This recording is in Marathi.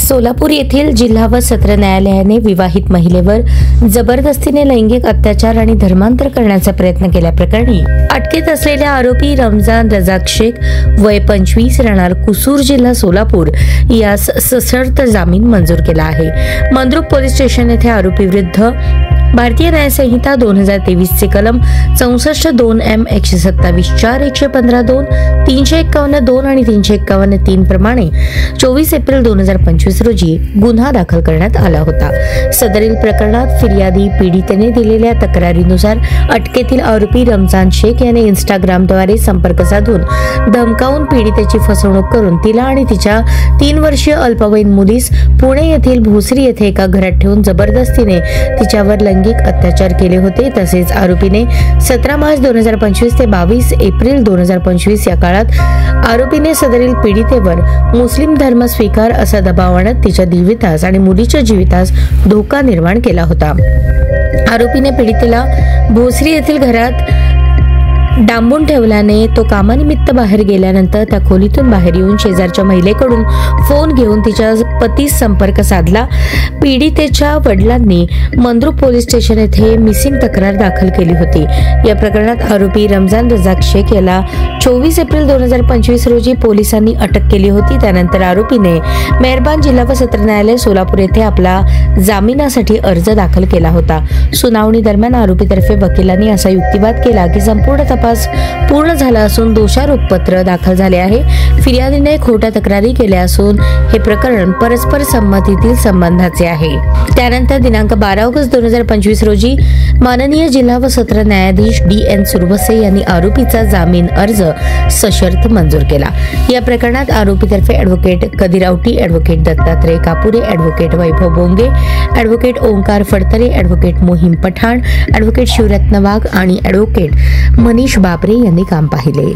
सोलापूर येथील जिल्हा व सत्र न्यायालयाने विवाहित महिलेवर जबरदस्तीने लैंगिक अत्याचार आणि धर्मांतर करण्याचा प्रयत्न केल्याप्रकरणी अटकेत असलेल्या आरोपी रमजान रजाक शेख वय 25 राहणार कुसूर जिल्हा सोलापूर यास सशर्त जामीन मंजूर केला आहे। मंद्रुप पोलीस स्टेशन येथे आरोपी विरुद्ध भारतीय न्याय संहिता 2023 चे कलम 64(2)M 127 4 115 2 351 2 आणि 351 3 प्रमाणे 24 एप्रिल 2025 रोजी गुन्हा दाखल करण्यात आला होता। सदरील प्रकरणात फिर्यादी पीडितेने दिलेल्या तक्रारीनुसार अटकेतील आरोपी रमजान शेख याने इंस्टाग्रामद्वारे संपर्क साधून धमकावून पीडितेची फसवणूक करून तिला आणि तिच्या 3 वर्षीय अल्पवयीन मुलीस पुणे येथील भोसरी येथे एका घरात ठेवून जबरदस्तीने तिच्यावर लैंगिक अत्याचार केले होते। तसेच आरोपीने 17 मार्च 2025 ते 22 एप्रिल 2025 या काळात आरोपीने सदरील पीडितेवर मुस्लिम धर्म स्वीकार असा दबाव आणत तिच्या जीवितास आणि मुलीच्या जीवितास धोका निर्माण केला होता। आरोपीने पीडितेला भोसरी येथील घरात डांबून ठेवल्याने तो कामानिमित्त बाहेर गेल्यानंतर त्या खोलीतून बाहेर येऊन शेजारच्या महिलेकडून फोन घेऊन तिच्या पतीस संपर्क साधला। पीडितेच्या वडिलांनी मंद्रुप पोलीस स्टेशन येथे मिसिंग तक्रार दाखल केली होती। या प्रकरणात आरोपी रमजान रजाक शेख याला 24 एप्रिल 2025 रोजी पोलिसांनी अटक केली होती। त्यानंतर आरोपीने मेहरबान जिल्हा व सत्र न्यायालय सोलापूर येथे आपला जामिनासाठी अर्ज दाखल केला होता। सुनावणी दरम्यान आरोपीतर्फे वकिलांनी असा युक्तिवाद केला की संपूर्ण तपास पूर्ण झाला असून दोषारोपपत्र दाखल झाले आहे। फिर्यादीने खोट्या तक्रारी केल्या असून हे प्रकरण परस्पर संमतीतील संबंधाचे आहे। त्यानंतर दिनांक 12 ऑगस्ट 2025 रोजी माननीय जिल्हा व सत्र न्यायाधीश DN सुरवसे यांनी आरोपीचा जामीन अर्ज सशर्त मंजूर केला। या प्रकरणात आरोपीतर्फे advocate Kadiravati, advocate Dattatray Kapure, advocate Vaibhav Bonge, advocate Omkar Phadtare, advocate Mohim Pathan, advocate Shivratna वाघ आणि ॲडव्होकेट मनीष बाबरे यांनी काम पाहिले।